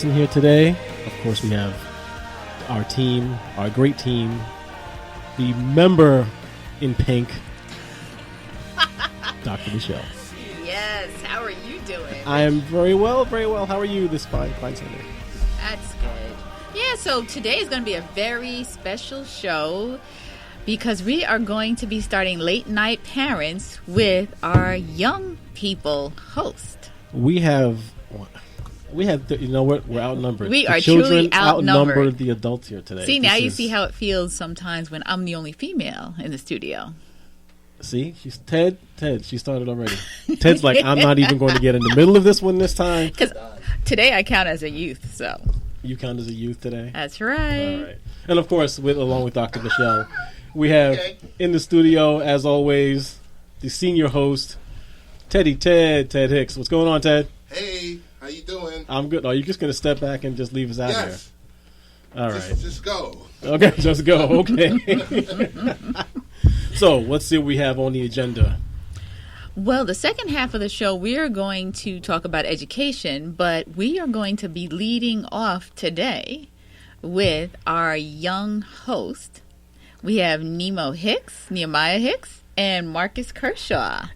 guests in here today. Of course, we have our team, our great team, the member in pink, Dr. Michele. Yes, how are you doing? I am very well, very well. How are you this fine Sunday? That's good. Yeah, so today is going to be a very special show because we are going to be starting Late Night Parents with our young people host. We have, you know what? We're outnumbered. We are children truly outnumbered. outnumber the adults here today. See, now you see how it feels sometimes when I'm the only female in the studio. See, she's Ted, she started already. Ted's like, I'm not even going to get in the middle of this one this time. Because today I count as a youth, so. You count as a youth today? That's right. All right. And of course, along with Dr. Michele, we have in the studio, as always, the senior host, Ted Hicks. What's going on, Ted? Hey, how you doing? I'm good. Are you just going to step back and just leave us out here? All right. Just go. Okay, just go. Okay. So, let's see what we have on the agenda. Well, the second half of the show, we are going to talk about education, but we are going to be leading off today with our young host. We have Nehemiah Hicks, and Marcus Kershaw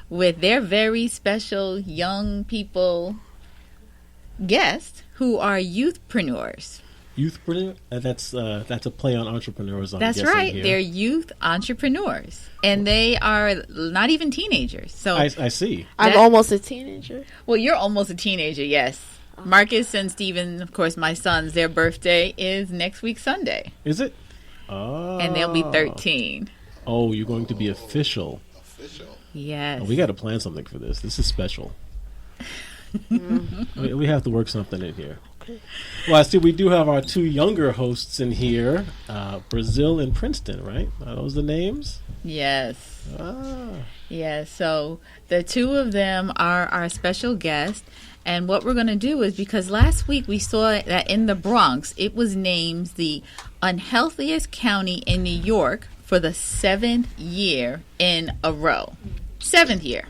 with their very special young people guests who are youthpreneurs. Youthpreneur? That's a play on entrepreneurs. That's right. Here. They're youth entrepreneurs, and they are not even teenagers. So I see. I'm almost a teenager. Well, you're almost a teenager, yes. Marcus and Steven, of course, my sons, their birthday is next week Sunday. Is it? Oh. And they'll be 13. Oh, you're going to be official. Yes. Oh, we got to plan something for this. This is special. We have to work something in here. Well, I see we do have our two younger hosts in here, Brazil and Princeton, right? Are those the names? Yes. Ah. Yes, so the two of them are our special guests. And what we're going to do is, because last week we saw that in the Bronx, it was named the unhealthiest county in New York for the 7th year in a row. 7th year.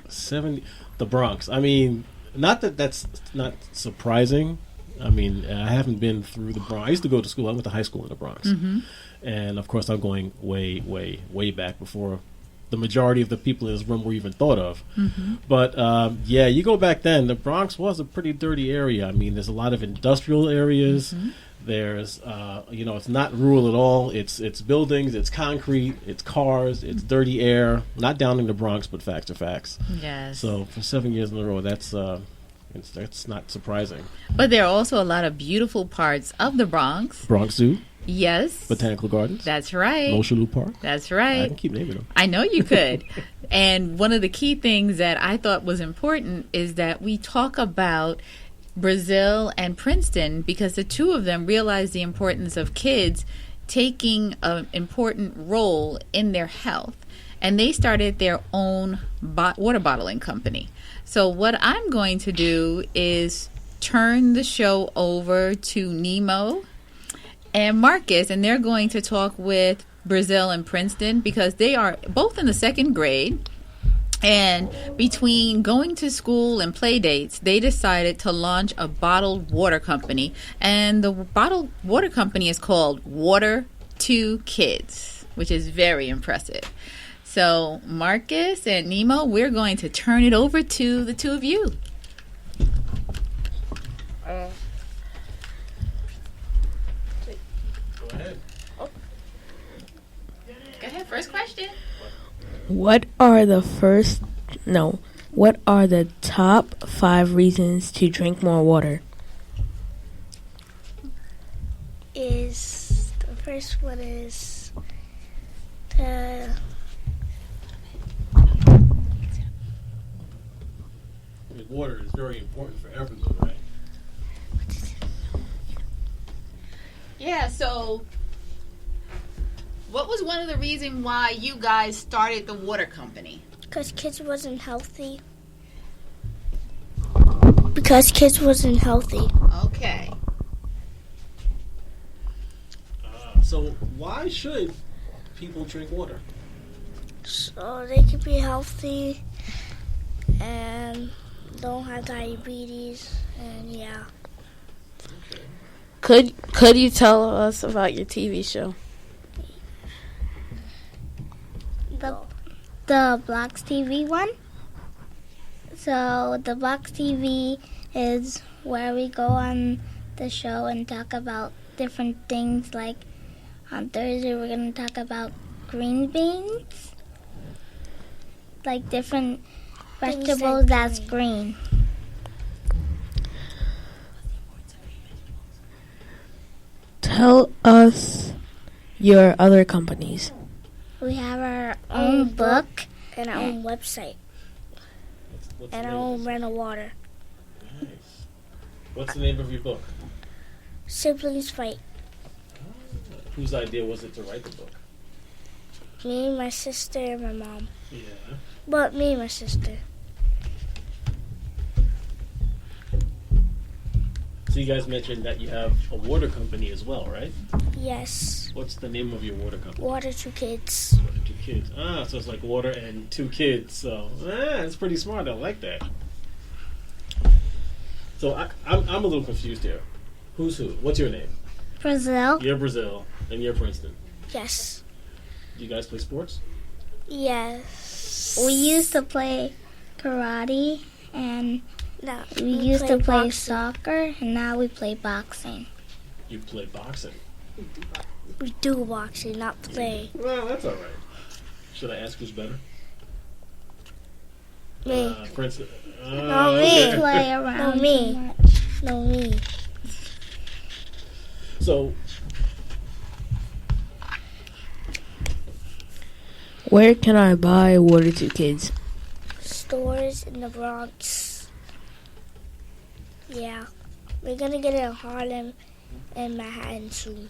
The Bronx. I mean, not that that's not surprising. I mean, I haven't been through the Bronx. I used to go to school. I went to high school in the Bronx. Mm-hmm. And, of course, I'm going way, way, way back before the majority of the people in this room were even thought of. Mm-hmm. But, yeah, you go back then, the Bronx was a pretty dirty area. I mean, there's a lot of industrial areas. Mm-hmm. There's, it's not rural at all. It's buildings, it's concrete, it's cars, it's dirty air. Not down in the Bronx, but facts are facts. Yes. So for 7 years in a row, that's not surprising. But there are also a lot of beautiful parts of the Bronx. Bronx Zoo. Yes. Botanical Gardens. That's right. Mosholu Park. That's right. I can keep naming them. I know you could. And one of the key things that I thought was important is that we talk about Brazil and Princeton because the two of them realized the importance of kids taking an important role in their health. And they started their own water bottling company. So what I'm going to do is turn the show over to Nemo and Marcus, and they're going to talk with Brazil and Princeton because they are both in the 2nd grade. And between going to school and playdates, they decided to launch a bottled water company. And the bottled water company is called Water to Kids, which is very impressive. So, Marcus and Nemo, we're going to turn it over to the two of you. Go ahead. Go ahead, first question. What are the top 5 reasons to drink more water? The first one is water is very important for everyone, right? Yeah, so what was one of the reasons why you guys started the water company? because kids wasn't healthy. Okay. So why should people drink water? So they can be healthy and don't have diabetes, and yeah. Okay. Could you tell us about your TV show? The Blocks TV one. So the Blocks TV is where we go on the show and talk about different things. Like on Thursday, we're going to talk about green beans, like different vegetables that's green. Tell us your other companies. We have our own book and our own website and our own rental water. Nice. What's the name of your book? Siblings Fight. Whose idea was it to write the book? Me, my sister, and my mom. Yeah. But me and my sister. So you guys mentioned that you have a water company as well, right? Yes. What's the name of your water company? Water to Kids. Water, 2 kids. So it's like water and 2 kids. So that's pretty smart. I like that. So I'm a little confused here. Who's who? What's your name? Brazil. You're Brazil and you're Princeton. Yes. Do you guys play sports? Yes. We used to play karate and we used to play soccer and now we play boxing. You play boxing. We do boxing, not play. Well, that's all right. Should I ask who's better? Me. Princeton. No, me. Okay. Play around. No, me. No, me. So, Where can I buy Water to Kids? Stores in the Bronx. Yeah. We're going to get it in Harlem and Manhattan soon.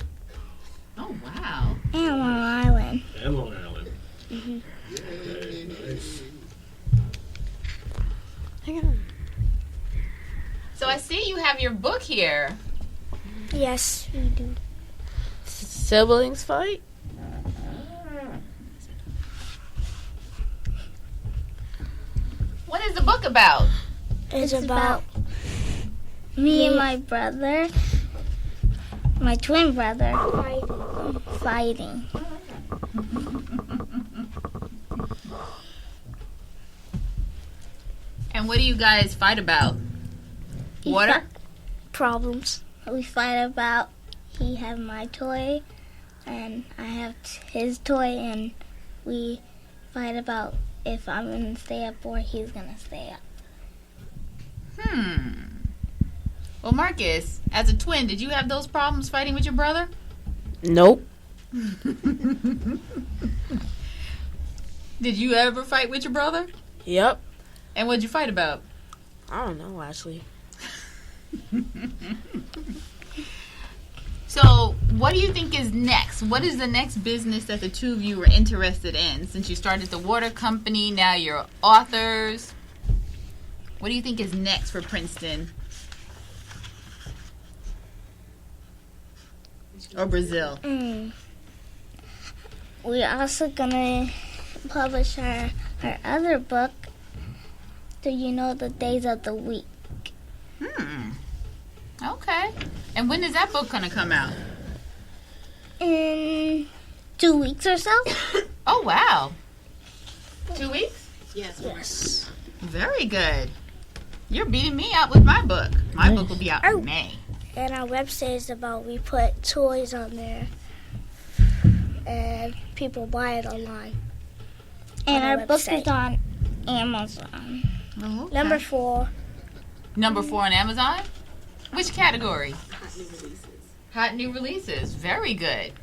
Oh, wow. And Long Island. and Long Island. Mm-hmm. Okay, nice. So I see you have your book here. Yes, we do. Siblings Fight? What is the book about? It's about me and my brother, my twin brother, fighting. And what do you guys fight about? Water? Problems. We fight about he have my toy and I have his toy, and we fight about if I'm going to stay up or he's going to stay up. Well, Marcus, as a twin, did you have those problems fighting with your brother? Nope. Did you ever fight with your brother? Yep. And what'd you fight about? I don't know, actually. So, what do you think is next? What is the next business that the two of you are interested in? Since you started the water company, now you're authors. What do you think is next for Princeton? Or Brazil? We're also going to publish our other book, Do You Know the Days of the Week? Okay. And when is that book going to come out? In 2 weeks or so. Oh, wow. 2 weeks? Yes. Very good. You're beating me out with my book. My book will be out in May. And our website is about, we put toys on there and people buy it online. And our book is on Amazon. Oh, okay. Number 4. Number 4 on Amazon? Which category? Hot new releases. Very good.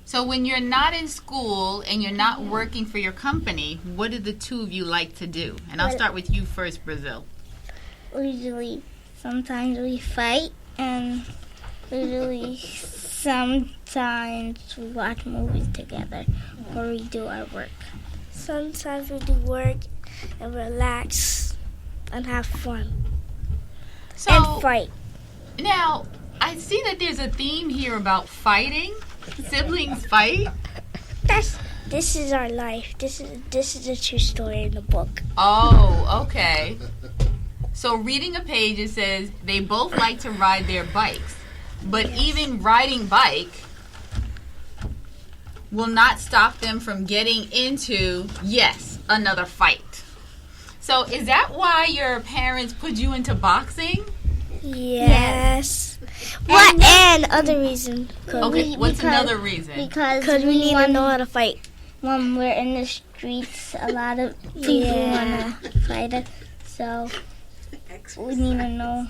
So when you're not in school and you're not working for your company, what do the two of you like to do? And I'll start with you first, Brazil. Sometimes we fight, and sometimes we watch movies together, or we do our work. Sometimes we do work and relax and have fun. So, And fight. Now, I see that there's a theme here about fighting. Siblings fight. This is our life. This is a true story in the book. Oh, okay. So reading a page, it says they both like to ride their bikes. But even riding bike will not stop them from getting into, yes, another fight. So is that why your parents put you into boxing? Yes. What and other reason? Okay, what's another reason? Because we need to know how to fight. When we're in the streets, a lot of people want to fight us. So we need to know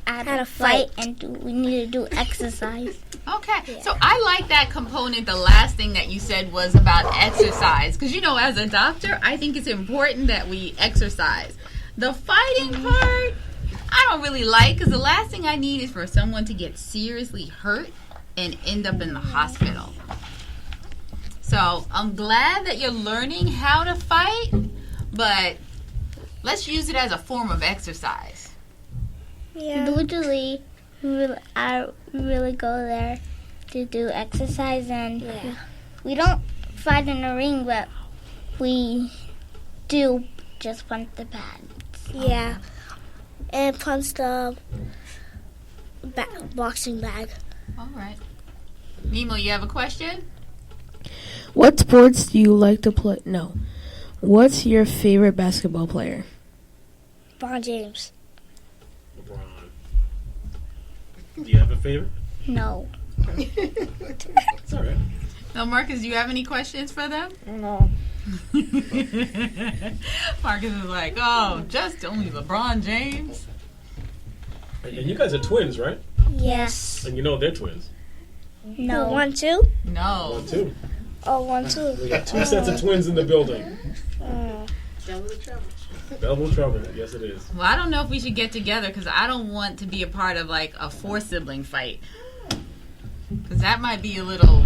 how to fight and we need to do exercise. Okay, so I like that component. The last thing that you said was about exercise. Because, as a doctor, I think it's important that we exercise. The fighting part, I don't really like, because the last thing I need is for someone to get seriously hurt and end up in the hospital. So I'm glad that you're learning how to fight, but let's use it as a form of exercise. Yeah. Usually, I really go there to do exercise, and we don't fight in the ring, but we do just punch the pads. Yeah, and punch the boxing bag. All right. Nemo, you have a question? What sports do you like to play? No. What's your favorite basketball player? LeBron James. LeBron. Do you have a favorite? No. It's all right. Now, Marcus, do you have any questions for them? No. Marcus is like, oh, just only LeBron James? And you guys are twins, right? Yes. And they're twins. No. 1, 2? No. 1, 2. Oh, 1, 2. We got 2 sets of twins in the building. Double trouble. Yes, it is. Well, I don't know if we should get together because I don't want to be a part of like a 4-sibling fight. Because that might be a little,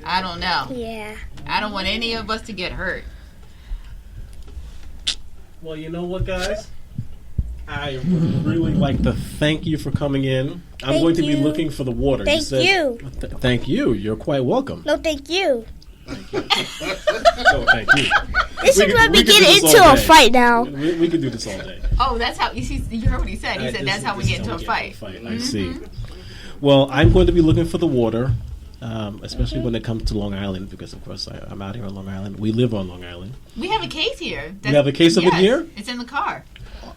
I don't know. Yeah. I don't want any of us to get hurt. Well, you know what, guys? I would really like to thank you for coming in. I'm going to be looking for the water. Thank you. Thank you. You're quite welcome. No, thank you. Thank you. Oh, thank you. This is when we get into a fight now. We can do this all day. Oh, that's how, you heard what he said. He said that's how we get into a fight. I see. Well, I'm going to be looking for the water, especially when it comes to Long Island, because, of course, I'm out here on Long Island. We live on Long Island. We have a case here. You have a case of it here? It's in the car.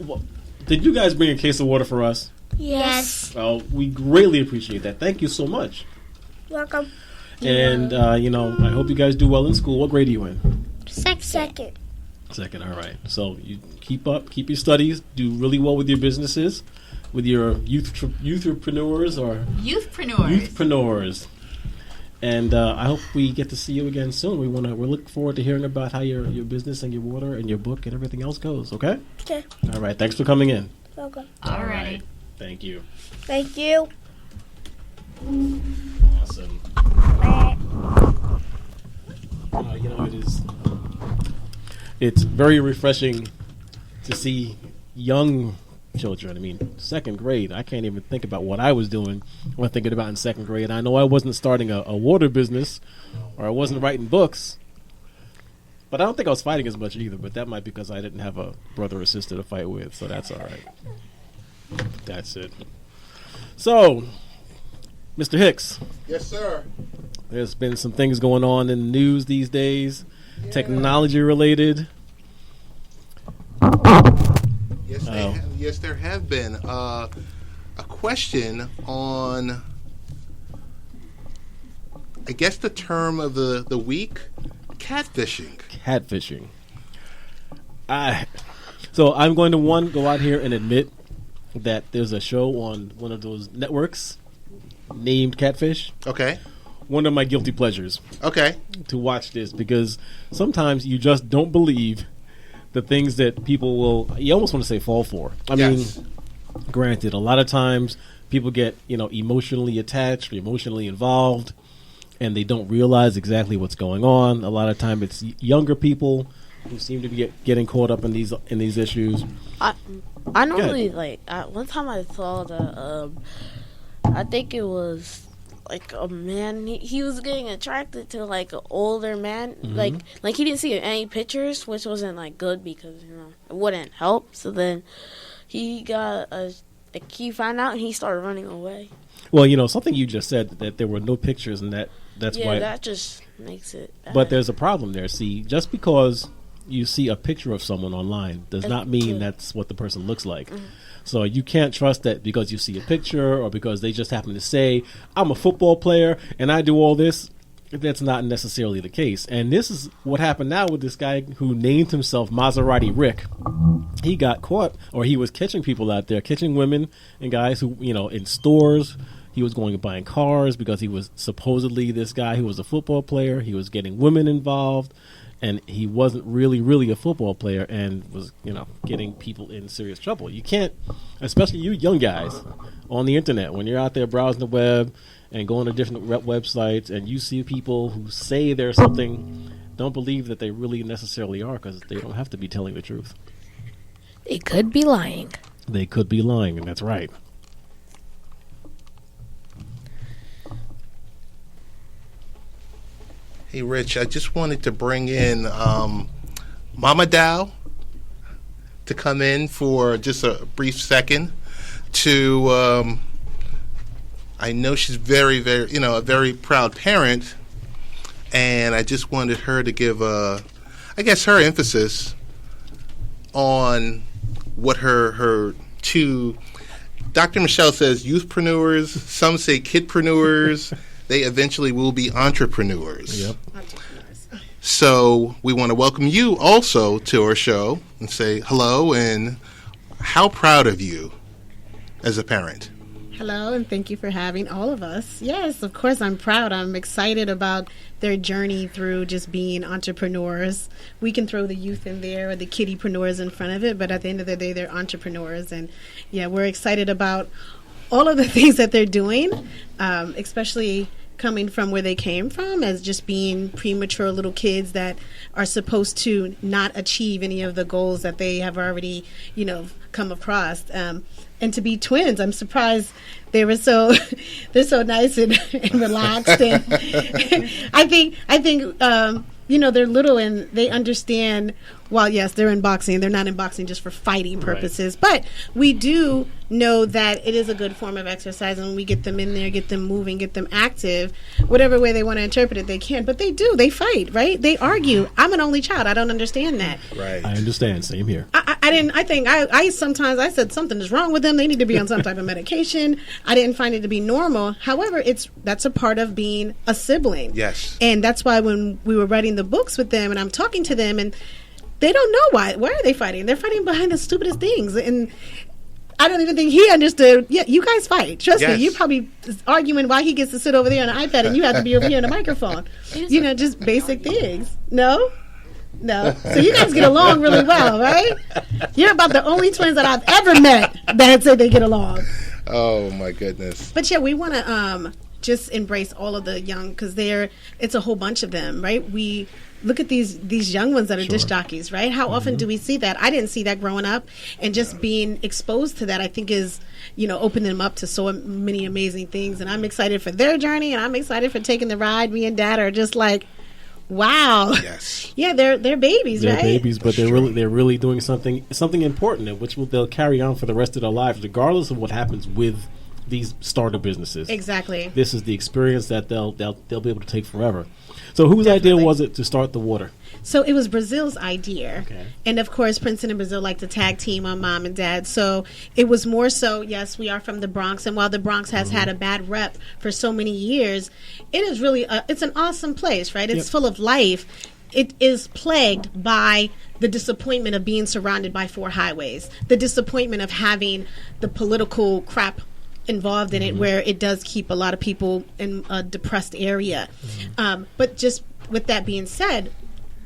Well, did you guys bring a case of water for us? Yes. Well, we greatly appreciate that. Thank you so much. Welcome. And, I hope you guys do well in school. What grade are you in? Second. Second, all right. So you keep your studies, do really well with your businesses, with your youthpreneurs. And I hope we get to see you again soon. We're looking forward to hearing about how your business and your water and your book and everything else goes, okay? Okay. All right, thanks for coming in. Welcome. All right. Thank you. Thank you. Awesome. It's very refreshing to see young children. I mean, second grade. I can't even think about what I was doing when thinking about in second grade. I know I wasn't starting a water business, or I wasn't writing books, but I don't think I was fighting as much either. But that might be because I didn't have a brother or sister to fight with, so that's all right. That's it. So, Mr. Hicks. Yes, sir. There's been some things going on in the news these days, technology related. Yes, there have been. A question on, I guess the term of the week, catfishing. Catfishing. So I'm going to go out here and admit that there's a show on one of those networks named Catfish. Okay. One of my guilty pleasures. Okay. To watch this, because sometimes you just don't believe the things that people will, you almost want to say, fall for. I mean, granted, a lot of times people get, emotionally attached or emotionally involved, and they don't realize exactly what's going on. A lot of time it's younger people who seem to be getting caught up in these issues. I normally one time I saw I think it was like a man. He was getting attracted to like an older man. Mm-hmm. Like he didn't see any pictures, which wasn't like good because it wouldn't help. So then he got he found out and he started running away. Well, something you just said, that there were no pictures, and that's why. Yeah, that just makes it bad. But there's a problem there. See, just because you see a picture of someone online does not mean that's what the person looks like. Mm-hmm. So you can't trust that because you see a picture or because they just happen to say, I'm a football player and I do all this. That's not necessarily the case. And this is what happened now with this guy who named himself Maserati Rick. He got caught, or he was catching people out there, catching women and guys who, in stores. He was going and buying cars because he was supposedly this guy who was a football player. He was getting women involved. And he wasn't really a football player and was, getting people in serious trouble. You can't, especially you young guys on the internet, when you're out there browsing the web and going to different websites and you see people who say they're something, don't believe that they really necessarily are, because they don't have to be telling the truth. They could be lying. They could be lying, and that's right. Hey, Rich, I just wanted to bring in Mama Dowe to come in for just a brief second to, I know she's very, very, a very proud parent, and I just wanted her to give, her emphasis on what her two, Dr. Michele says youthpreneurs, some say kidpreneurs. They eventually will be entrepreneurs. Yep. So we want to welcome you also to our show and say hello and how proud of you as a parent. Hello, and thank you for having all of us. Yes, of course, I'm proud. I'm excited about their journey through just being entrepreneurs. We can throw the youth in there or the kiddipreneurs in front of it, but at the end of the day, they're entrepreneurs. And yeah, we're excited about all of the things that they're doing, especially coming from where they came from as just being premature little kids that are supposed to not achieve any of the goals that they have already, come across. And to be twins, I'm surprised they were they're so nice and relaxed. And I think they're little and they understand, while yes, they're in boxing, they're not in boxing just for fighting purposes. Right. But we do know that it is a good form of exercise, and when we get them in there, get them moving, get them active, whatever way they want to interpret it, they can. But they fight, right? They argue. I'm an only child. I don't understand that. Right. I understand. Same here. I sometimes said something is wrong with them. They need to be on some type of medication. I didn't find it to be normal. However, that's a part of being a sibling. Yes. And that's why when we were writing the books with them and I'm talking to them and they don't know why. Why are they fighting? They're fighting behind the stupidest things. And I don't even think he understood. Yeah, you guys fight. Trust me. You're probably arguing why he gets to sit over there on an iPad and you have to be over here on a microphone. Just basic things. No. So you guys get along really well, right? You're about the only twins that I've ever met that say they get along. Oh, my goodness. But yeah, we want to just embrace all of the young, because it's a whole bunch of them, right? We look at these young ones that are disc jockeys, right? How often do we see that? I didn't see that growing up, and just being exposed to that, I think is, opening them up to so many amazing things. And I'm excited for their journey, and I'm excited for taking the ride. Me and Dad are just like, wow. Yes. Yeah, they're babies, right? They're babies, but they're really doing something important, which they'll carry on for the rest of their lives, regardless of what happens with these starter businesses. Exactly. This is the experience that they'll be able to take forever. So whose idea was it to start the water? So it was Brazil's idea. Okay. And of course, Princeton and Brazil like to tag team on Mom and Dad. So it was more so, yes, we are from the Bronx. And while the Bronx has had a bad rep for so many years, it is really, it's an awesome place, right? It's full of life. It is plagued by the disappointment of being surrounded by 4 highways, the disappointment of having the political crap involved in it, where it does keep a lot of people in a depressed area. But just with that being said,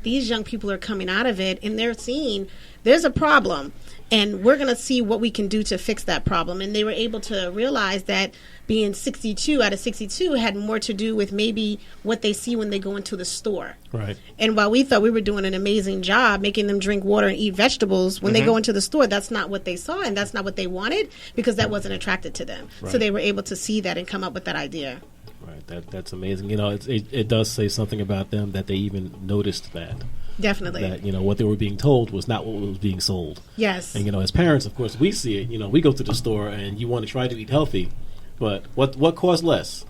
these young people are coming out of it and they're seeing there's a problem and we're going to see what we can do to fix that problem. And they were able to realize that being 62 out of 62 had more to do with maybe what they see when they go into the store. Right. And while we thought we were doing an amazing job making them drink water and eat vegetables, when they go into the store, that's not what they saw and that's not what they wanted, because that wasn't attracted to them. Right. So they were able to see that and come up with that idea. Right. That's amazing. It does say something about them that they even noticed that. Definitely. That, what they were being told was not what was being sold. Yes. And, as parents, of course, we see it. We go to the store and you want to try to eat healthy, but what costs less?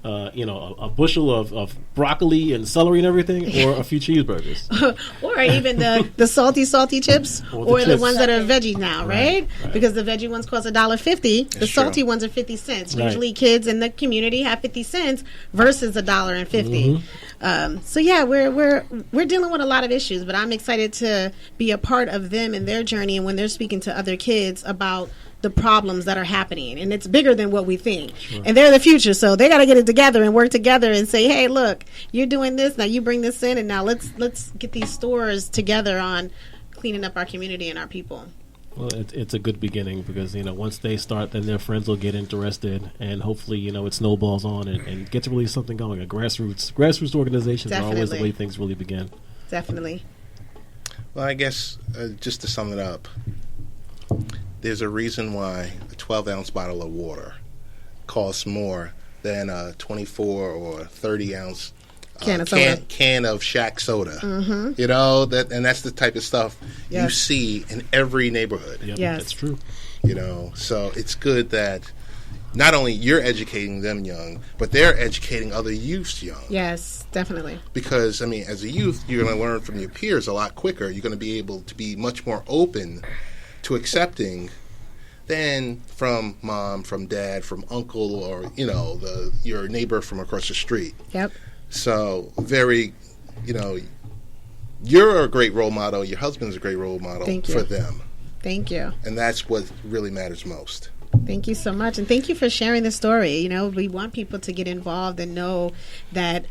A bushel of broccoli and celery and everything, or a few cheeseburgers, or even the salty chips, or the ones that are veggie now, right? Because the veggie ones cost $1.50. The salty ones are 50 cents. Right. Usually, kids in the community have 50 cents versus $1.50. So yeah, we're dealing with a lot of issues, but I'm excited to be a part of them and their journey, and when they're speaking to other kids about the problems that are happening, and it's bigger than what we think. Sure. And they're the future, so they got to get it together and work together and say, hey, look, you're doing this, now you bring this in, and now let's get these stores together on cleaning up our community and our people. Well, it's a good beginning, because once they start, then their friends will get interested, and hopefully it snowballs on and gets really something going. A grassroots organizations are always the way things really begin. Definitely. Well, I guess just to sum it up, there's a reason why a 12-ounce bottle of water costs more than a 24 or 30-ounce can of Shack soda. Mm-hmm. And that's the type of stuff you see in every neighborhood. Yep, yes, that's true. So it's good that not only you're educating them young, but they're educating other youths young. Yes, definitely. Because, as a youth, you're going to learn from your peers a lot quicker. You're going to be able to be much more open to accepting than from mom, from dad, from uncle, or your neighbor from across the street. Yep. So you're a great role model. Your husband's a great role model for them. Thank you. And that's what really matters most. Thank you so much, and thank you for sharing the story. We want people to get involved and know that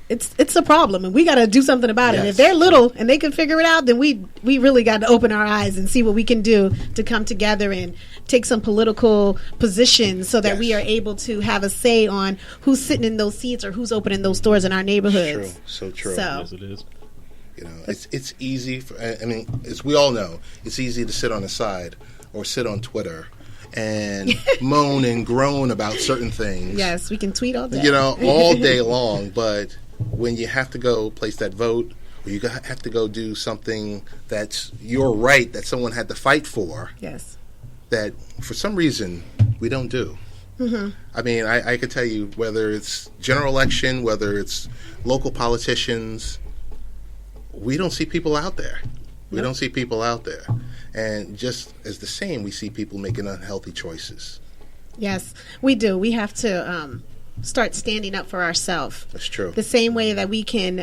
it's a problem, and we got to do something about it. And if they're little and they can figure it out, then we really got to open our eyes and see what we can do to come together and take some political positions so that we are able to have a say on who's sitting in those seats or who's opening those stores in our neighborhoods. True. So true. Yes, it is. It's easy. As we all know, it's easy to sit on the side or sit on Twitter and moan and groan about certain things. Yes, we can tweet all day. All day long. But when you have to go place that vote, or you have to go do something that's your right that someone had to fight for, that for some reason we don't do. Mm-hmm. I could tell you, whether it's general election, whether it's local politicians, we don't see people out there. We don't see people out there. And just as the same, we see people making unhealthy choices. Yes, we do. We have to start standing up for ourselves. That's true. The same way that we can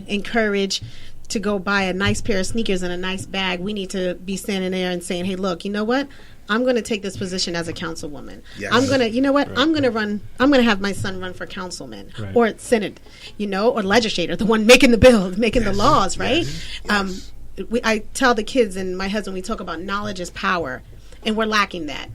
encourage to go buy a nice pair of sneakers and a nice bag, we need to be standing there and saying, hey, look, you know what? I'm going to take this position as a councilwoman. Yes. I'm going to, Right. I'm going to have my son run for councilman or senate, or legislator, the one making the bill, making the laws, right? Yes. I tell the kids and my husband, we talk about knowledge is power, and we're lacking that.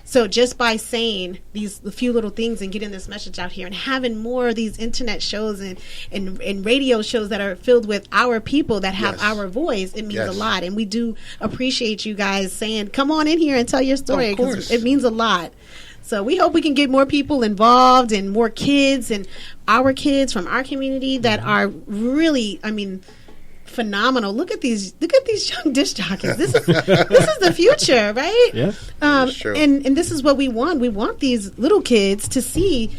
So just by saying a few little things and getting this message out here and having more of these internet shows and radio shows that are filled with our people that have our voice, it means a lot. And we do appreciate you guys saying, come on in here and tell your story, because it means a lot. So we hope we can get more people involved and more kids and our kids from our community that are really, phenomenal. Look at these young disc jockeys. This is the future, right? Yeah. And this is what we want. We want these little kids to see.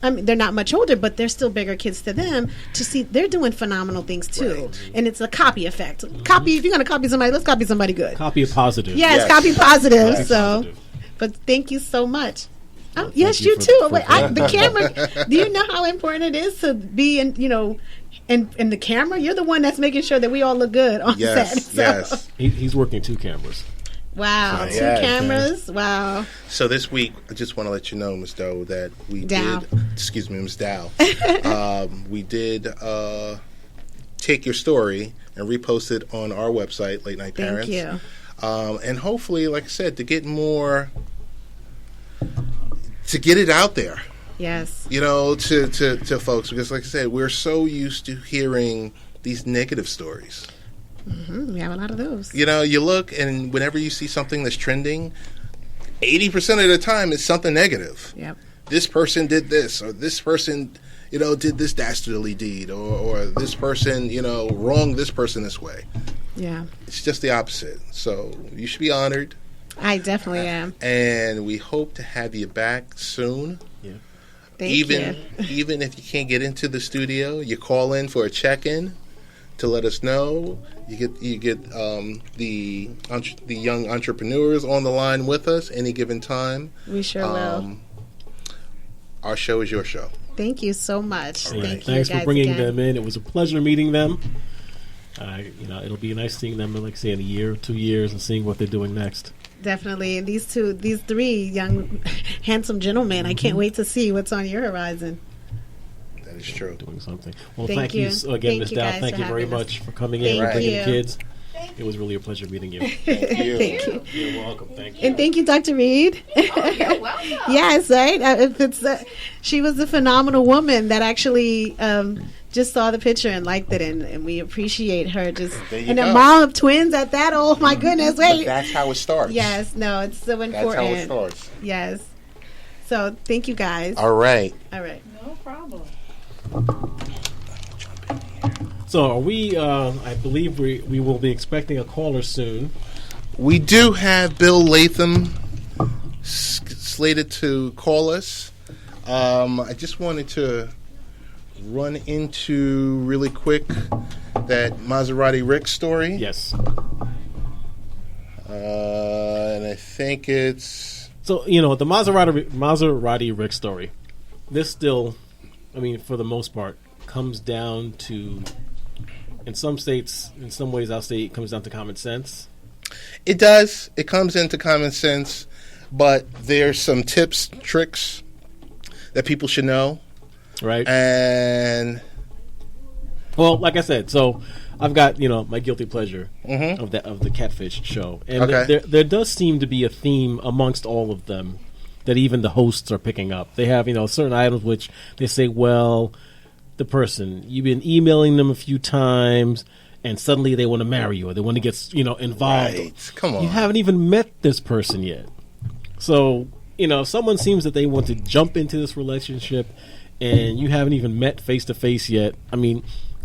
They're not much older, but they're still bigger kids to them, to see they're doing phenomenal things too. Right. And it's a copy effect. If you're going to copy somebody, let's copy somebody good. Copy a positive. Yes, copy positive. But thank you so much. Well, yes, you too. The camera. Do you know how important it is to be in, and the camera? You're the one that's making sure that we all look good on set. So. Yes. He's working 2 cameras. Wow, 2 cameras. Wow. So this week, I just want to let you know, Ms. Dowe, that we Dowe. did. Excuse me, Ms. Dowe. We did take your story and repost it on our website, Late Night Parents. Thank you. And hopefully, like I said, to get it out there. Yes. To folks, because like I said, we're so used to hearing these negative stories. Mm-hmm. We have a lot of those. You look, and whenever you see something that's trending, 80% of the time it's something negative. Yep. this person did this, or this person, did this dastardly deed, or this person, wronged this person this way. Yeah. It's just the opposite. So you should be honored. I definitely am. And we hope to have you back soon. Yeah. Thank you. Even if you can't get into the studio, you call in for a check-in to let us know. You get the young entrepreneurs on the line with us any given time. We sure will. Our show is your show. Thank you so much. Right. Thank Thanks you guys for bringing again. them in. It was a pleasure meeting them. It'll be nice seeing them in, like say, in a year or 2 years and seeing what they're doing next. Definitely. And these three young, handsome gentlemen, I can't wait to see what's on your horizon. That is true. Doing something. Well, Thank thank you again, Thank Ms. you Dowe. guys Thank for you very having us. much for coming in and Thank bringing you. the kids. It was really a pleasure meeting you. Thank you. Thank you. You're welcome. Thank you. And thank you, Dr. Reed. Oh, you're welcome. Yes, right? She was a phenomenal woman that actually just saw the picture and liked it, and we appreciate her. There you And a go. mom of twins at that. Oh, my goodness. But Wait. that's how it starts. Yes, no, it's so important. That's how it starts. Yes. So thank you, guys. All right. All right. No problem. So are we, I believe we will be expecting a caller soon. We do have Bill Latham slated to call us. I just wanted to run into really quick that Maserati Rick story. Yes. And I think it's... So, the Maserati Rick story, this still, for the most part, comes down to, in some states, in some ways, I'll say it comes down to common sense. It does. It comes into common sense, but there's some tips, tricks that people should know. Right. And Well, like I said, so I've got my guilty pleasure Mhm. of the catfish show, and Okay. there does seem to be a theme amongst all of them that even the hosts are picking up. They have certain items which they say, well, the person you've been emailing them a few times, and suddenly they want to marry you or they want to get involved. right, come on. You haven't even met this person yet, so if someone seems that they want to jump into this relationship and you haven't even met face to face yet,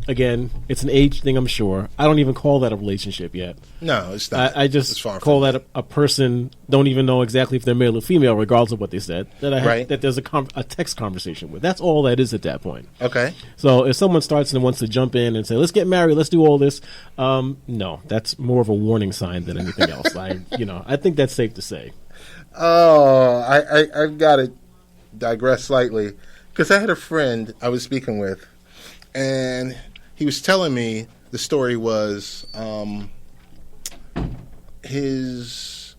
again, it's an age thing, I'm sure. I don't even call that a relationship yet. No, it's not. I It's just far from call that a person, don't even know exactly if they're male or female, regardless of what they said, Right. that there's a text conversation with. That's all that is at that point. Okay. So if someone starts and wants to jump in and say, let's get married, let's do all this, no, that's more of a warning sign than anything else. I think that's safe to say. Oh, I've got to digress slightly because I had a friend I was speaking with, and he was telling me the story was his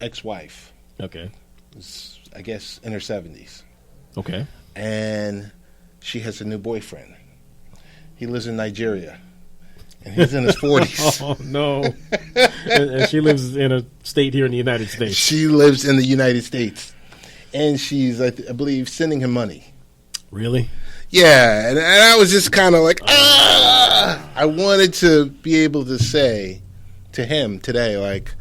ex-wife Okay. was, I guess, in her 70s, Okay. and she has a new boyfriend. He lives in Nigeria, and he's in his 40s. Oh, no. and she lives in a state here in the United States. She lives in the United States, and she's, I believe, sending him money. Really? Yeah, and I was just kind of like, I wanted to be able to say to him today, like,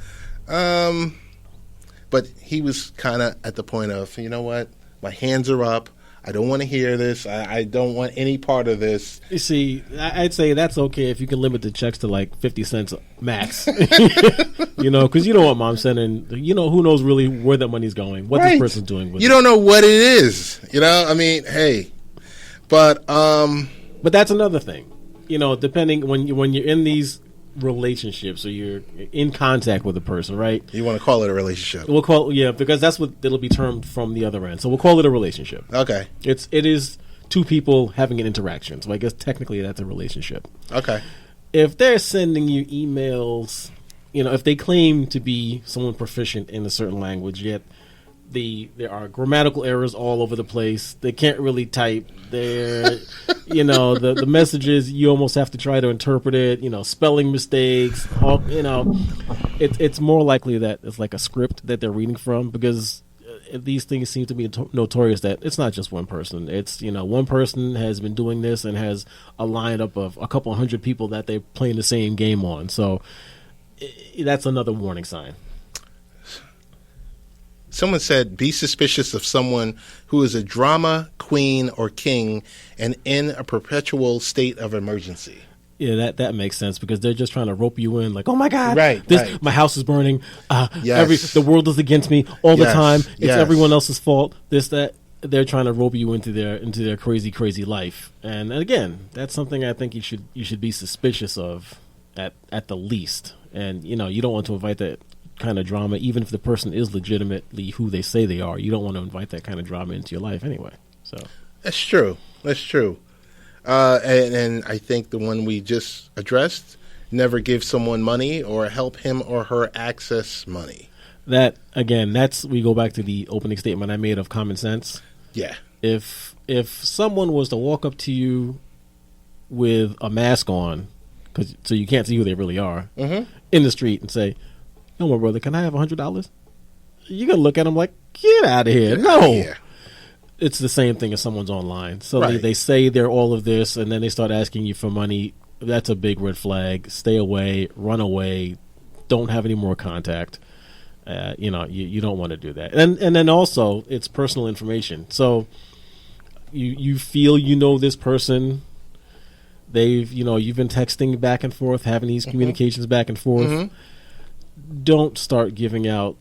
but he was kind of at the point of, you know what, my hands are up. I don't want to hear this. I don't want any part of this. You see, I'd say that's okay if you can limit the checks to like 50 cents max. Because you know what Mom's sending. Who knows really where that money's going, what Right. this person's doing with You it. don't know what it is. Hey. But But that's another thing. Depending when you're in these relationships or you're in contact with a person, right? you want to call it a relationship. We'll call because that's what it'll be termed from the other end. So we'll call it a relationship. Okay. It is two people having an interaction. So I guess technically that's a relationship. Okay. If they're sending you emails, if they claim to be someone proficient in a certain language, yet there are grammatical errors all over the place. They can't really type. They're, the messages, you almost have to try to interpret it, spelling mistakes, it's more likely that it's like a script that they're reading from, because these things seem to be notorious that it's not just one person. It's, one person has been doing this and has a lineup of a couple hundred people that they're playing the same game on. So that's another warning sign. someone said, be suspicious of someone who is a drama queen or king and in a perpetual state of emergency. Yeah, that makes sense because they're just trying to rope you in like, oh my God, Right. my house is burning. Yes. The world is against me all the Yes, time. It's yes. everyone else's fault. That. They're trying to rope you into their crazy life. And again, that's something I think you should be suspicious of at the least. And you don't want to invite that kind of drama, even if the person is legitimately who they say they are. You don't want to invite that kind of drama into your life anyway. So That's true. And I think the one we just addressed, never give someone money or help him or her access money. that again, we go back to the opening statement I made of common sense. Yeah. If someone was to walk up to you with a mask on, so you can't see who they really are, in the street and say, "No, my brother, can I have $100?" You're gonna look at them like, "Get out of here!" No, it's the same thing as someone's online. So Right. they say they're all of this, and then they start asking you for money. That's a big red flag. Stay away, run away, don't have any more contact. You don't want to do that. And then also, it's personal information. So you feel this person. You've been texting back and forth, having these communications back and forth. Don't start giving out,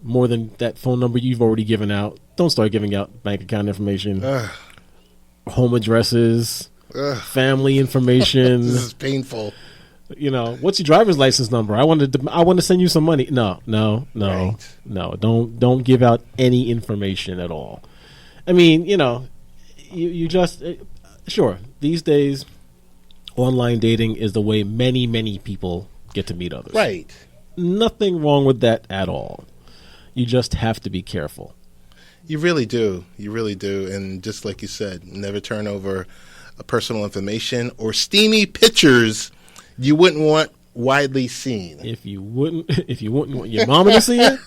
more than that phone number you've already given out. Don't start giving out bank account information, home addresses, family information. This is painful. What's your driver's license number? I want to send you some money. No. Right. No. Don't give out any information at all. I mean, you just sure these days, online dating is the way many people get to meet others. Right. Nothing wrong with that at all. You just have to be careful. You really do. And just like you said, never turn over personal information or steamy pictures you wouldn't want widely seen. If you wouldn't want your mama to see it,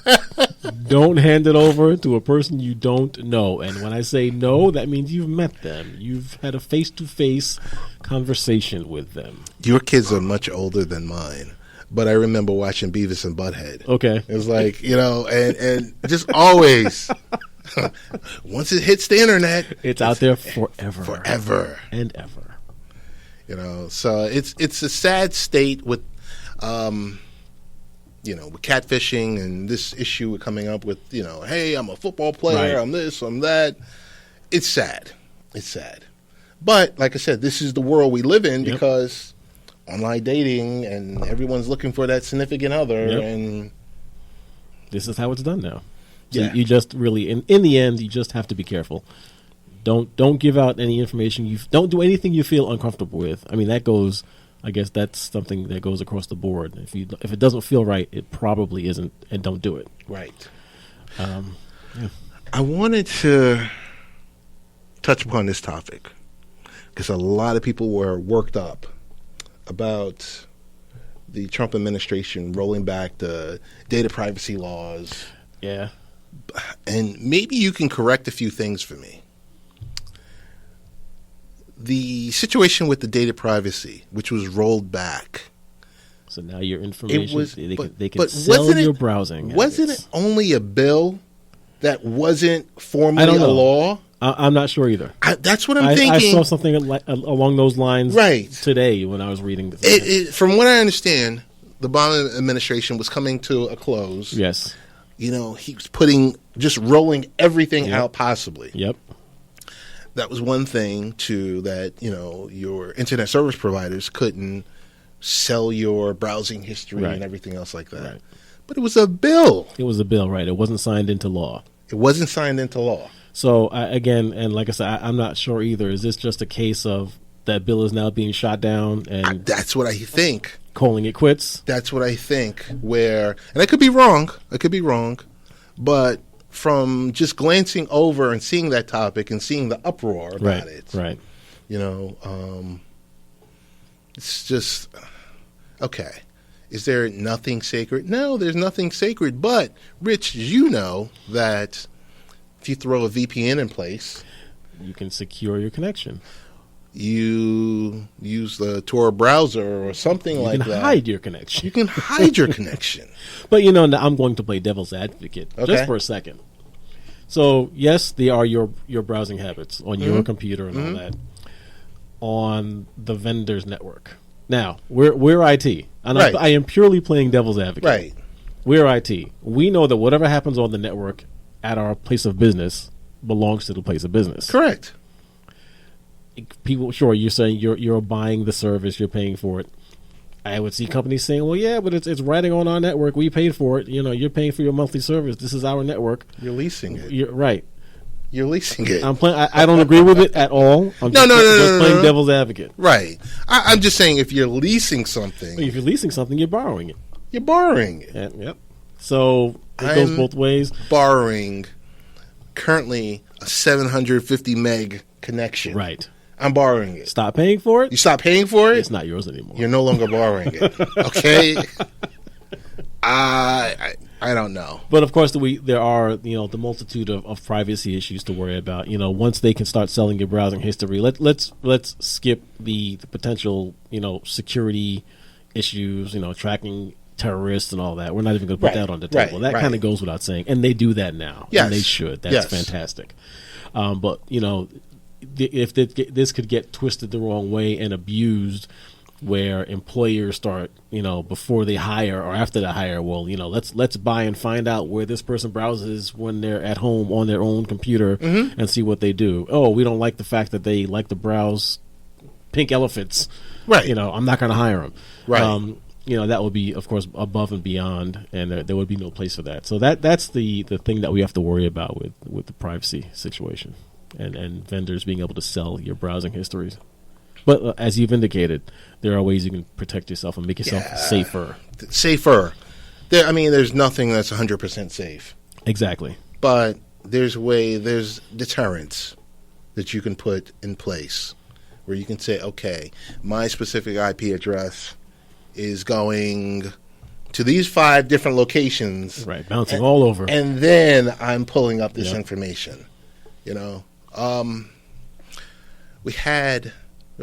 don't hand it over to a person you don't know. And when I say no, that means you've met them. You've had a face-to-face conversation with them. Your kids are much older than mine, but I remember watching Beavis and Butthead. Okay. It was like, and just always, once it hits the internet, it's out there forever. Forever. And ever. So it's a sad state with, with catfishing and this issue coming up with, hey, I'm a football player, Right. I'm this, I'm that. It's sad. But like I said, this is the world we live in because online dating and everyone's looking for that significant other, and this is how it's done now. So Yeah. you just really, in the end, you just have to be careful. Don't give out any information. Don't do anything you feel uncomfortable with. I mean, that goes. I guess that's something that goes across the board. If it doesn't feel right, it probably isn't, and don't do it. right. Yeah. I wanted to touch upon this topic because a lot of people were worked up about the Trump administration rolling back the data privacy laws. Yeah. And maybe you can correct a few things for me. The situation with the data privacy, which was rolled back. So now your information, they can but sell wasn't your it- browsing. Wasn't habits. it only a bill that wasn't I formally don't a know. law? I'm not sure either. That's what I'm I thinking. saw something along those lines Right. today when I was reading this. From what I understand, the Obama administration was coming to a close. Yes. He was just rolling everything out possibly. Yep. That was one thing that your internet service providers couldn't sell your browsing history Right. and everything else like that. Right. But it was a bill. It was a bill, right? It wasn't signed into law. It wasn't signed into law. So again, and like I said, I'm not sure either. Is this just a case of that bill is now being shot down and That's what I think. calling it quits? That's what I think. And I could be wrong. But from just glancing over and seeing that topic and seeing the uproar about it, Right. it's just okay. Is there nothing sacred? No, there's nothing sacred. But Rich, you know that if you throw a VPN in place, You can secure your connection. you use the Tor browser or something like that. You can hide your connection. You can hide your connection. But, now I'm going to play devil's advocate just for a second. So, yes, they are your browsing habits on your computer and all that on the vendor's network. Now, we're IT, and Right. I am purely playing devil's advocate. Right. We're IT. We know that whatever happens on the network at our place of business belongs to the place of business. Correct. People, sure, you're saying you're buying the service, you're paying for it. I would see companies saying, "Well, yeah, but it's riding on our network. We paid for it. You're paying for your monthly service. This is our network. You're leasing it. You're right. You're leasing it. I'm playing. I don't agree with it at all. I'm No, just playing devil's advocate. Right. I'm just saying if you're leasing something, If you're leasing something, you're borrowing it. you're borrowing it. Yep. So it goes both ways. Borrowing currently a 750 meg connection. Right. I'm borrowing it. Stop paying for it. You stop paying for it, It's not yours anymore. you're no longer borrowing it. Okay? I don't know. But of course, there are the multitude of privacy issues to worry about. Once they can start selling your browsing history, let's skip the potential security issues, tracking terrorists and all that. We're not even going to put that on the table. That kind of goes without saying, and they do that now. Yes. And they should. That's Yes. fantastic. But if this could get twisted the wrong way and abused, where employers start, before they hire or after they hire, well, let's buy and find out where this person browses when they're at home on their own computer and see what they do. Oh, we don't like the fact that they like to browse pink elephants. Right. I'm not going to hire them. Right. That would be, of course, above and beyond, and there would be no place for that. So that's the thing that we have to worry about with the privacy situation and vendors being able to sell your browsing histories. But as you've indicated, there are ways you can protect yourself and make yourself safer. Safer. There's nothing that's 100% safe. Exactly. But there's deterrence that you can put in place where you can say, okay, my specific IP address is going to these 5 different locations. Right, bouncing all over. And then I'm pulling up this information.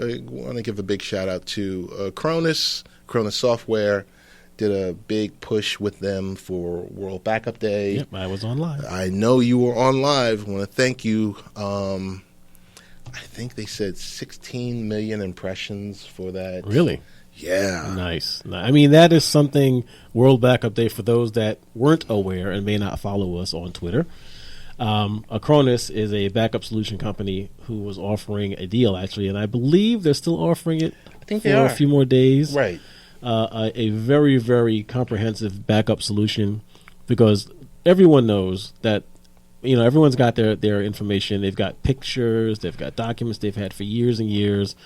I want to give a big shout out to Cronus Software. Did a big push with them for World Backup Day. Yep, I was on live. I know you were on live. I want to thank you. I think they said 16 million impressions for that. Really? Yeah. Nice. That is something, World Backup Day, for those that weren't aware and may not follow us on Twitter. Acronis is a backup solution company who was offering a deal, actually, and I believe they're still offering it for a few more days. Right. A very, very comprehensive backup solution, because everyone knows that everyone's got their information. They've got pictures, they've got documents they've had for years and years,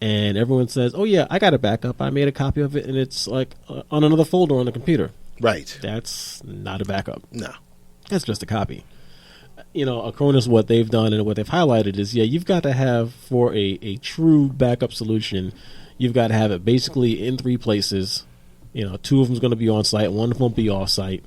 and everyone says, "Oh yeah, I got a backup. I made a copy of it, and it's like on another folder on the computer." Right. That's not a backup. No. That's just a copy. Acronis, what they've done and what they've highlighted is, you've got to have, for a true backup solution, you've got to have it basically in 3 places. 2 of them's going to be on site, 1 of them will be off site.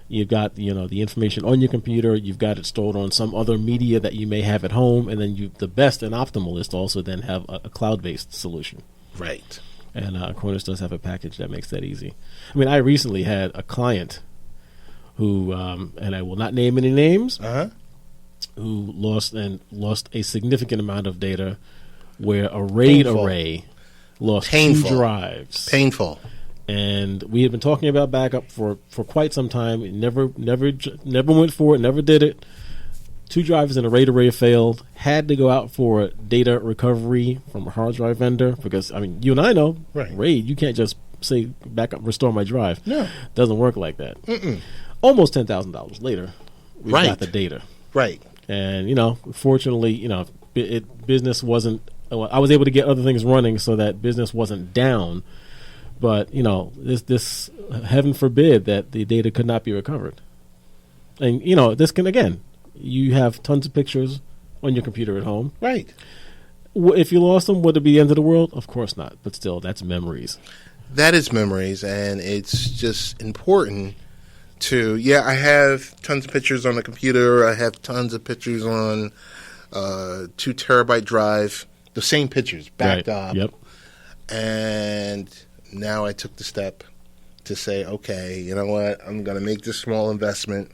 You've got, the information on your computer, you've got it stored on some other media that you may have at home, and then the best and optimal is to also then have a cloud-based solution. Right. And Acronis does have a package that makes that easy. I recently had a client who, and I will not name any names, who lost a significant amount of data, where a RAID array lost 2 drives. Painful. And we had been talking about backup for quite some time. It never went for it, never did it. 2 drives in a RAID array failed. Had to go out for data recovery from a hard drive vendor, because you and I know, right. RAID, you can't just say backup, restore my drive. No, doesn't work like that. Almost $10,000 later, we got the data. Right. And fortunately, business wasn't. I was able to get other things running so that business wasn't down. But this heaven forbid that the data could not be recovered. And this can, again, you have tons of pictures on your computer at home. Right. If you lost them, would it be the end of the world? Of course not. But still, that's memories. That is memories, and it's just important to. I have tons of pictures on the computer. I have tons of pictures on 2 terabyte drive. the same pictures backed up. Yep. And now I took the step to say, okay, you know what? I'm going to make this small investment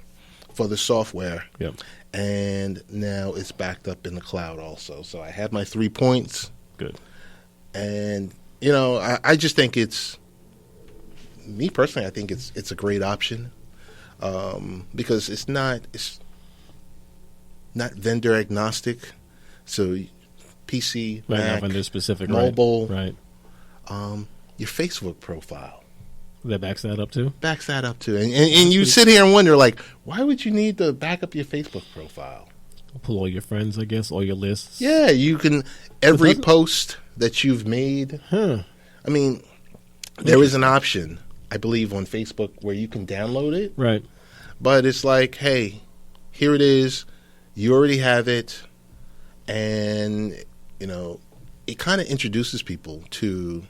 for the software. Yep. And now it's backed up in the cloud also. So I have my 3 points. Good. And, you know, I just think it's, me personally, I think it's a great option because it's not vendor agnostic. So PC, Right, Mac, not vendor specific, mobile, right. Your Facebook profile. That backs that up too? Backs that up too. And you sit here and wonder, like, why would you need to back up your Facebook profile? Pull all your friends, I guess, all your lists. Yeah, you can, every post that you've made. Huh. I mean, there is an option, I believe, on Facebook where you can download it. Right. But it's like, hey, here it is. You already have it. And, you know, it kind of introduces people to,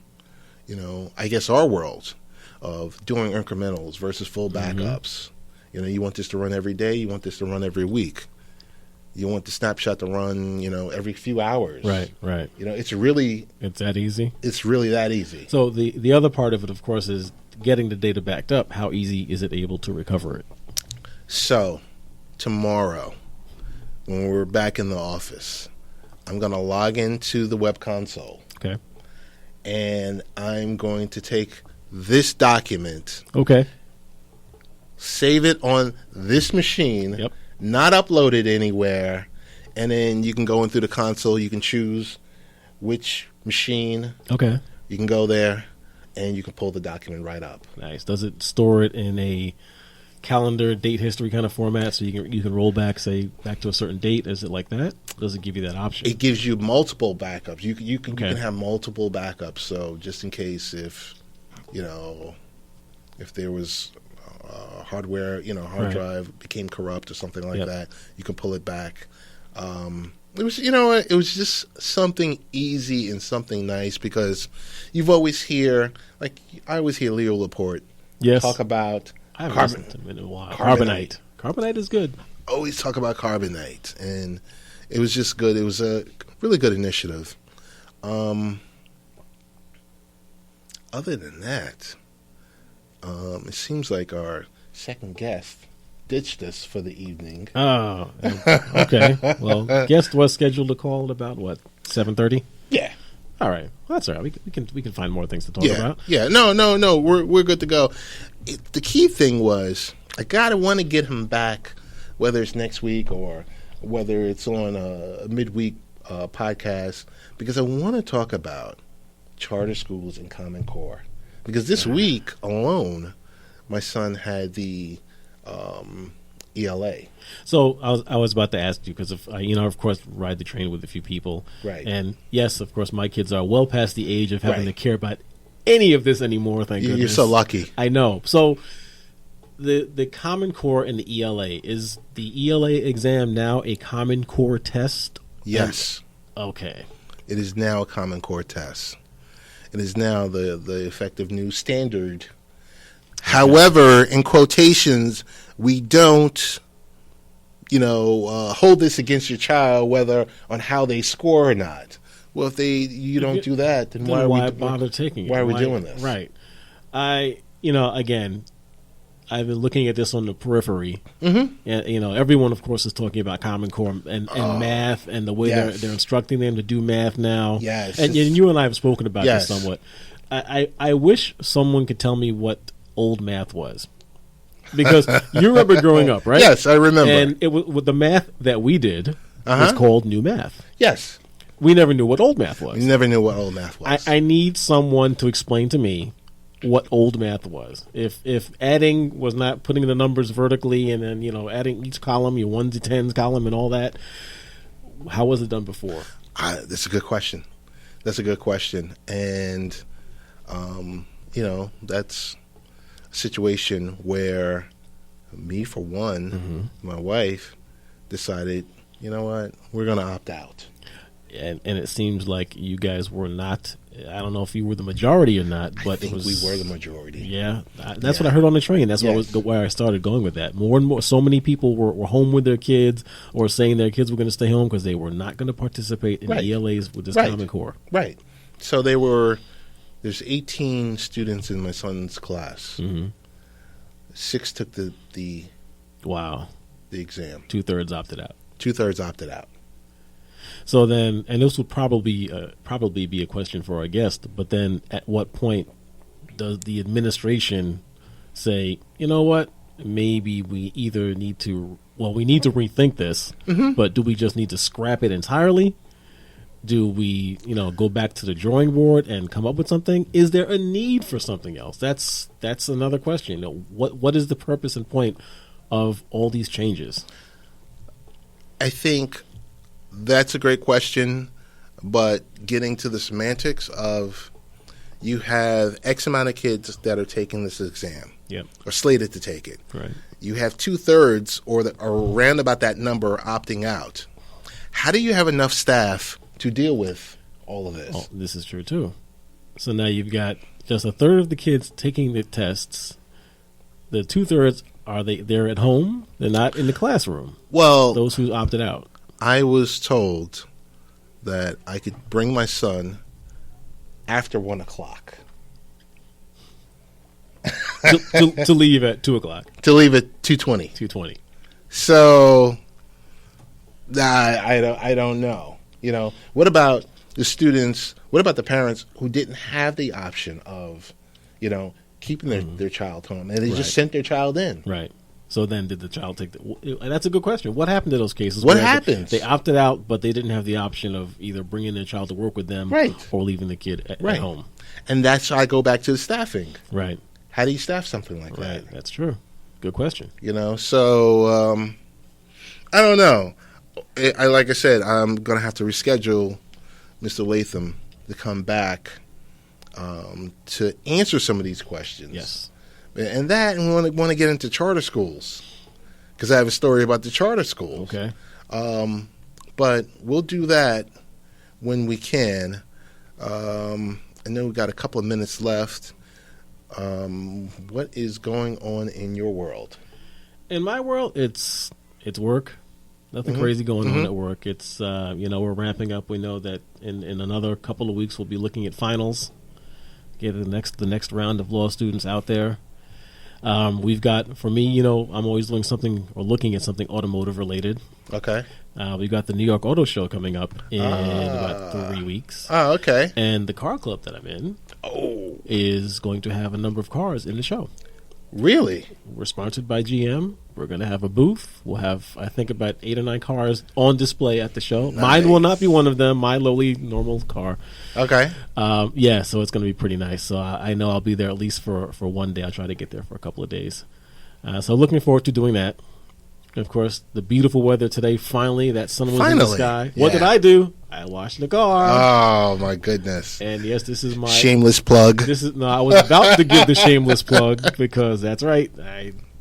you know, I guess our world of doing incrementals versus full backups. You know, you want this to run every day. You want this to run every week. You want the snapshot to run, you know, every few hours. Right, right. You know, it's that easy. It's really that easy. So the other part of it, of course, is getting the data backed up. How easy is it able to recover it? So tomorrow, when we're back in the office, I'm going to log into the web console. Okay. And I'm going to take this document. Okay. Save it on this machine. Yep. Not upload it anywhere. And then you can go in through the console. You can choose which machine. Okay. You can go there, and you can pull the document right up. Nice. Does it store it in a calendar, date history kind of format, so you can roll back, say, back to a certain date? Is it like that? Does it give you that option? It gives you multiple backups. You can have multiple backups. So just in case if, you know, if there was hardware, you know, hard drive became corrupt or something like that, you can pull it back. It was, you know, it was just something easy and something nice because you've always hear, like I always hear Leo Laporte talk about I haven't listened to him in a while. Carbonite. Carbonite is good. Always talk about Carbonite, and it was just good. It was a really good initiative. Other than that, it seems like our second guest ditched us for the evening. Oh, okay. Well, guest was scheduled to call at about what, 7:30? Yeah. All right. Well, that's all right. We can find more things to talk about. Yeah. No. We're good to go. The key thing was I want to get him back, whether it's next week or whether it's on a midweek podcast, because I want to talk about charter schools and Common Core. Because this week alone, my son had the ELA. So I was about to ask you because of course, ride the train with a few people, right? And yes, of course, my kids are well past the age of having to care about any of this anymore. Thank goodness. You're so lucky. I know. So the Common Core and the ELA, is the ELA exam now a Common Core test? Yes. Okay. It is now a Common Core test. It is now the effective new standard. However, in quotations, we don't, hold this against your child, whether on how they score or not. Well, if you don't do that, then why bother taking it? Why are we doing this? Right. Again, I've been looking at this on the periphery. Mm-hmm. And, everyone, of course, is talking about Common Core and math and the way they're instructing them to do math now. Yes. And you and I have spoken about this somewhat. I wish someone could tell me what old math was. Because you remember growing up, right? Yes, I remember. And it was with the math that we did was called new math. Yes. We never knew what old math was. We never knew what old math was. I need someone to explain to me what old math was. If adding was not putting the numbers vertically and then, adding each column, your 1 to 10s column and all that, how was it done before? That's a good question. And, that's a situation where me, for one, my wife, decided, you know what, we're going to opt out. And it seems like you guys were not I don't know if you were the majority or not, but I think it was, we were the majority. Yeah, that's what I heard on the train. That's where I started going with that. More and more, so many people were home with their kids, or saying their kids were going to stay home because they were not going to participate in ELAs with this Common Core. Right. So there's 18 students in my son's class. Mm-hmm. 6 took the exam. 2/3 opted out. 2/3 opted out. So then, and this would probably be a question for our guest, but then at what point does the administration say, you know what, maybe we either need to rethink this, but do we just need to scrap it entirely? Do we, go back to the drawing board and come up with something? Is there a need for something else? That's another question. What is the purpose and point of all these changes? I think that's a great question, but getting to the semantics of, you have X amount of kids that are taking this exam, or slated to take it. Right. You have 2/3 or around about that number opting out. How do you have enough staff to deal with all of this? Oh, this is true too. So now you've got just 1/3 of the kids taking the tests. The 2/3, they're at home? They're not in the classroom. Well, those who opted out. I was told that I could bring my son after 1 o'clock. to leave at 2 o'clock. To leave at 2:20. 2:20. So, I don't know. What about the students? What about the parents who didn't have the option of, keeping their child home, and they just sent their child in? Right. So then did the child take and that's a good question. What happened to those cases? What happens? They opted out, but they didn't have the option of either bringing their child to work with them or leaving the kid at home. And that's how I go back to the staffing. Right. How do you staff something like that? Right. That's true. Good question. So I don't know. Like I said, I'm going to have to reschedule Mr. Latham to come back to answer some of these questions. Yes. And we want to get into charter schools, because I have a story about the charter schools. Okay. But we'll do that when we can. I know we've got a couple of minutes left. What is going on in your world? In my world, it's work. Nothing crazy going on at work. It's we're ramping up. We know that in another couple of weeks we'll be looking at finals. Get the next round of law students out there. We've got, for me, I'm always doing something or looking at something automotive related. Okay. We've got the New York Auto Show coming up in about 3 weeks. Oh, okay. And the car club that I'm in is going to have a number of cars in the show. Really? We're sponsored by GM. We're going to have a booth. We'll have, I think, about 8 or 9 cars on display at the show. Nice. Mine will not be one of them. My lowly, normal car. Okay. So it's going to be pretty nice. So I know I'll be there at least for one day. I'll try to get there for a couple of days. So looking forward to doing that. Of course, the beautiful weather today. Finally, that sun was in the sky. Yeah. What did I do? I washed the car. Oh my goodness! And yes, this is my shameless plug. I was about to give the shameless plug, because that's right.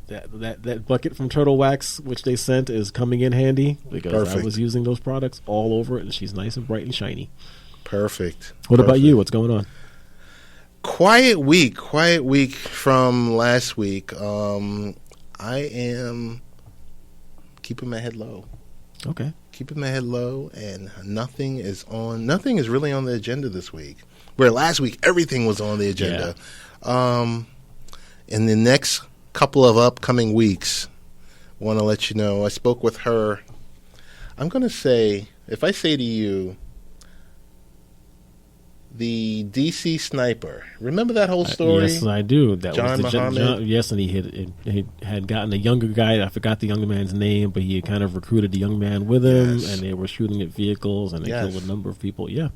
That bucket from Turtle Wax, which they sent, is coming in handy, because I was using those products all over it, and she's nice and bright and shiny. Perfect. What about you? What's going on? Quiet week from last week. I am keeping my head low. Okay. Keeping my head low, and nothing is really on the agenda this week. Where last week everything was on the agenda. Yeah. In the next couple of upcoming weeks, I want to let you know, I spoke with her. I'm going to say, if I say to you, the DC sniper. Remember that whole story? Yes, I do. That John was the Muhammad? Yes, and he had gotten a younger guy. I forgot the young man's name, but he had kind of recruited the young man with him, and they were shooting at vehicles, and they killed a number of people. Yeah.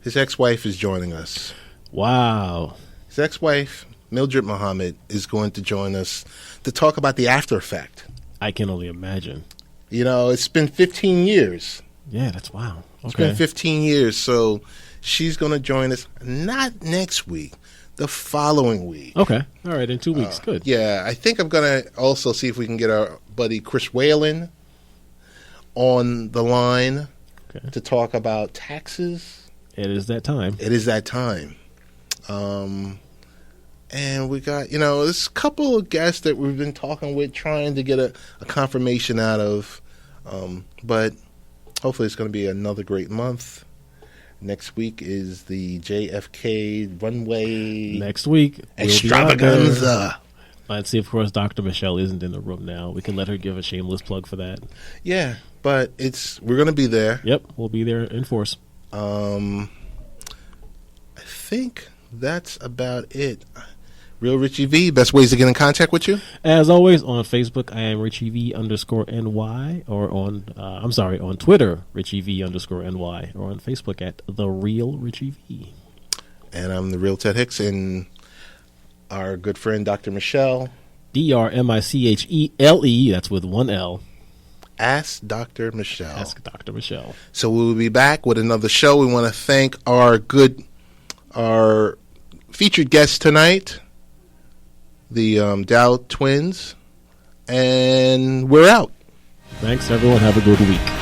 His ex-wife is joining us. Wow. His ex-wife, Mildred Muhammad, is going to join us to talk about the after effect. I can only imagine. It's been 15 years. Yeah, that's wow. Okay. It's been 15 years, so she's going to join us not next week, the following week. Okay. All right, in 2 weeks. Good. Yeah, I think I'm going to also see if we can get our buddy Chris Whalen on the line to talk about taxes It is that time. It is that time. And we got, there's a couple of guests that we've been talking with, trying to get a confirmation out of. But hopefully it's going to be another great month. Next week is the JFK Runway. Next week. Extravaganza. Let's see, of course, Dr. Michele isn't in the room now. We can let her give a shameless plug for that. Yeah, but we're going to be there. Yep, we'll be there in force. I think that's about it. Real Richie V, best ways to get in contact with you? As always, on Facebook, I am RichieV_NY, or on Twitter, RichieV_NY, or on Facebook at The Real Richie V. And I'm The Real Ted Hicks, and our good friend Dr. Michele. DrMichele, that's with one L. Ask Dr. Michele. Ask Dr. Michele. So we'll be back with another show. We want to thank our featured guests tonight, the Dowe Twins, and we're out. Thanks, everyone. Have a good week.